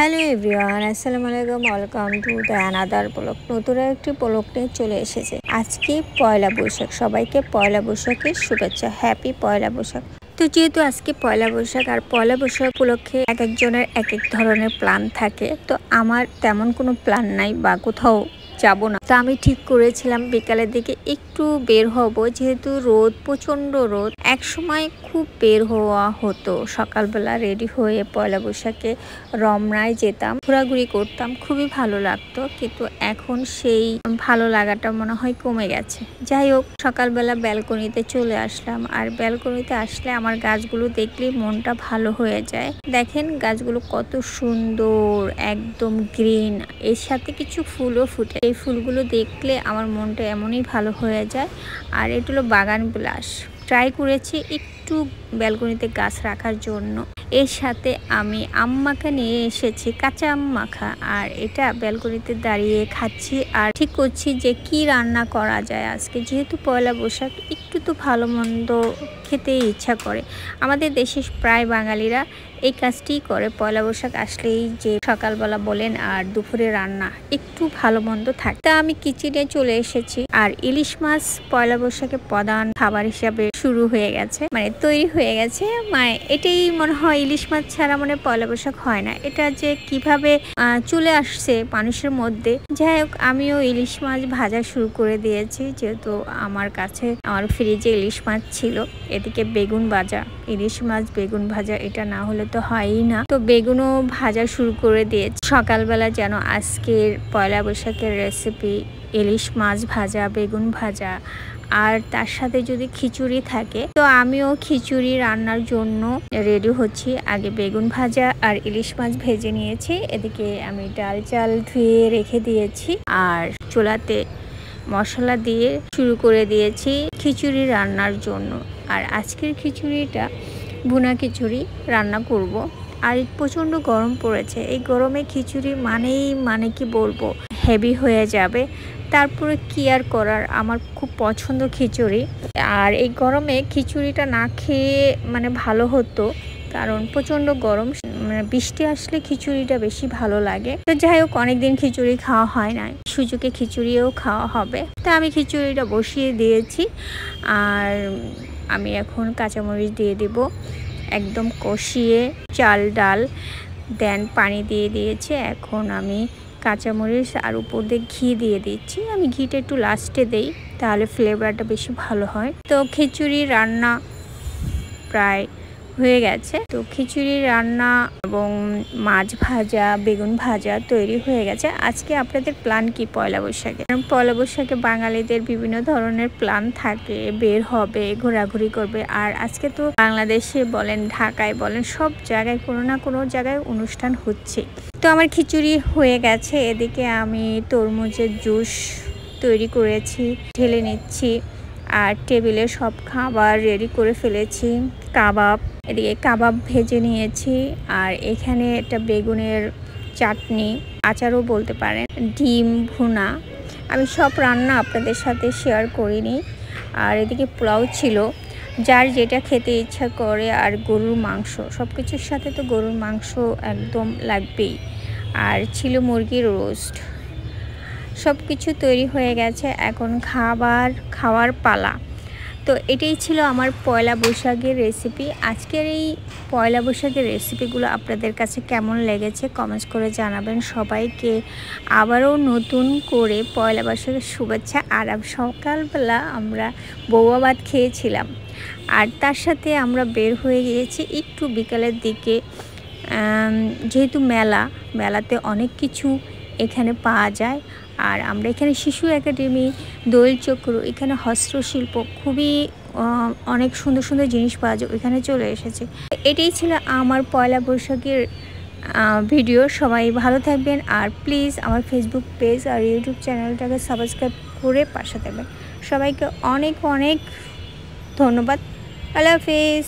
Hello everyone, আসসালামু আলাইকুম। Welcome to the another blog. নতুন একটি ব্লগ নিয়ে চলে এসেছে। আজকে পয়লা বৈশাখ, সবাইকে পয়লা বৈশাখের শুভেচ্ছা। হ্যাপি পয়লা বৈশাখ। তো যেহেতু আজকে পয়লা বৈশাখ, আর পয়লা বৈশাখ উপলক্ষে এক একজনের এক এক ধরনের প্ল্যান থাকে। তো আমার তেমন কোনো প্ল্যান নাই বা কোথাও যাব না। তো আমি ঠিক করেছিলাম বিকালের দিকে একটু বের হব, যেহেতু রোদ, প্রচণ্ড রোদ। এক সময় খুব বের হওয়া হতো, সকালবেলা রেডি হয়ে পয়লা বৈশাখে রমনায় যেতাম, ঘোরাঘুরি করতাম, খুবই ভালো লাগতো। কিন্তু এখন সেই ভালো লাগাটা মনে হয় কমে গেছে। যাই হোক, সকালবেলা ব্যালকনিতে চলে আসলাম। আর ব্যালকনিতে আসলে আমার গাছগুলো দেখলেই মনটা ভালো হয়ে যায়। দেখেন গাছগুলো কত সুন্দর, একদম গ্রিন, এর সাথে কিছু ফুলও ফুটে। এই ফুলগুলো দেখলে আমার মনটা এমনই ভালো হয়ে যায়। আর এটা হলো বাগান বিলাস। ট্রাই করেছি একটু ব্যালকনিতে গাছ রাখার জন্য। এর সাথে আমি আম মাখা নিয়ে এসেছি, কাঁচা আম মাখা। আর এটা ব্যালকনিতে দাঁড়িয়ে খাচ্ছি আর ঠিক করছি যে কি রান্না করা যায় আজকে। যেহেতু পয়লা বৈশাখ, একটু তো ভালো মন্দ খেতে ইচ্ছা করে। আমাদের দেশে প্রায় বাঙালিরা এই কাজটি করে। পয়লা বৈশাখ আসলেই যে সকালবেলা বলেন আর দুপুরে রান্না একটু ভালো মন্দ থাকে। তা আমি কিচেনে চলে এসেছি। আর ইলিশ মাছ পয়লা বৈশাখে প্রধান খাবার হিসাবে শুরু হয়ে গেছে, মানে তৈরি হয়ে গেছে। মানে এটাই মনে হয়, ইলিশ মাছ ছাড়া মানে পয়লা বৈশাখ হয় না। এটা যে কিভাবে চলে আসছে মানুষের মধ্যে। যাই হোক, আমিও ইলিশ মাছ ভাজা শুরু করে দিয়েছি, যেহেতু আমার কাছে আমার ফ্রিজে ইলিশ মাছ ছিল। এদিকে বেগুন ভাজা, ইলিশ মাছ বেগুন ভাজা, এটা না হলে তো হয়ই না। তো বেগুনও ভাজা শুরু করে দিয়েছি। সকালবেলা যেন আজকের পয়লা বৈশাখের রেসিপি ইলিশ মাছ ভাজা, বেগুন ভাজা, আর তার সাথে যদি খিচুড়ি থাকে। তো আমিও খিচুড়ি রান্নার জন্য রেডি হচ্ছি। আগে বেগুন ভাজা আর ইলিশ মাছ ভেজে নিয়েছি। এদিকে আমি ডাল চাল ধুয়ে রেখে দিয়েছি আর চুলাতে মশলা দিয়ে শুরু করে দিয়েছি খিচুড়ি রান্নার জন্য। আর আজকের খিচুড়িটা ভুনা খিচুড়ি রান্না করব। আর প্রচণ্ড গরম পড়েছে। এই গরমে খিচুড়ি মানে কি বলবো, হেভি হয়ে যাবে। তারপরে কি আর করার, আমার খুব পছন্দ খিচুড়ি। আর এই গরমে খিচুড়িটা না খেয়ে মানে ভালো হতো, কারণ প্রচণ্ড গরম। মানে বৃষ্টি আসলে খিচুড়িটা বেশি ভালো লাগে। তো যাই হোক, অনেকদিন খিচুড়ি খাওয়া হয় না, সুযোগে খিচুড়িও খাওয়া হবে। তা আমি খিচুড়িটা বসিয়ে দিয়েছি। আর আমি এখন কাঁচামরিচ দিয়ে দিব, একদম কষিয়ে চাল ডাল দেন পানি দিয়ে দিয়েছি। এখন আমি কাঁচামরিচ আর উপর দিয়ে ঘি দিয়ে দিচ্ছি। আমি ঘিটা একটু লাস্টে দেই, তাহলে ফ্লেভারটা বেশি ভালো হয়। তো খিচুড়ি রান্না প্রায় হয়ে গেছে। তো খিচুড়ি রান্না এবং মাছ ভাজা, বেগুন ভাজা তৈরি হয়ে গেছে। আজকে আপনাদের প্ল্যান কি পয়লা বৈশাখে? পয়লা বৈশাখে বাঙালিদের বিভিন্ন ধরনের প্ল্যান থাকে, বের হবে, ঘোরাঘুরি করবে। আর আজকে তো বাংলাদেশে বলেন, ঢাকায় বলেন, সব জায়গায় কোনো না কোনো জায়গায় অনুষ্ঠান হচ্ছে। তো আমার খিচুড়ি হয়ে গেছে। এদিকে আমি তরমুজের জুস তৈরি করেছি, ঢেলে নিচ্ছি। আর টেবিলে সব খাবার রেডি করে ফেলেছি। কাবাব, এদিকে কাবাব ভেজে নিয়েছি। আর এখানে একটা বেগুনের চাটনি, আচারও বলতে পারেন, ডিম ভুনা। আমি সব রান্না আপনাদের সাথে শেয়ার করিনি। আর এদিকে পোলাও ছিল, যার যেটা খেতে ইচ্ছা করে। আর গরুর মাংস, সব কিছুর সাথে তো গরুর মাংস একদম লাগবেই। আর ছিল মুরগির রোস্ট। সব কিছু তৈরি হয়ে গেছে, এখন খাওয়ার পালা। তো এটাই ছিল আমার পয়লা বৈশাখের রেসিপি। আজকের এই পয়লা বৈশাখের রেসিপিগুলো আপনাদের কাছে কেমন লেগেছে কমেন্টস করে জানাবেন। সবাইকে আবারও নতুন করে পয়লা বৈশাখের শুভেচ্ছা। আর সকালবেলা আমরা বৌয়া ভাত খেয়েছিলাম, আর তার সাথে আমরা বের হয়ে গিয়েছি একটু বিকালের দিকে। যেহেতু মেলাতে অনেক কিছু এখানে পাওয়া যায়। আর আমরা এখানে শিশু একাডেমি, দোল চক্র, এখানে হস্তশিল্প, খুবই অনেক সুন্দর সুন্দর জিনিস পাওয়া যায়, ওইখানে চলে এসেছে। এটাই ছিল আমার পয়লা বৈশাখের ভিডিও। সবাই ভালো থাকবেন। আর প্লিজ আমার ফেসবুক পেজ আর ইউটিউব চ্যানেলটাকে সাবস্ক্রাইব করে পাশে থাকবেন। সবাইকে অনেক অনেক ধন্যবাদ। আল্লাহ হাফিজ।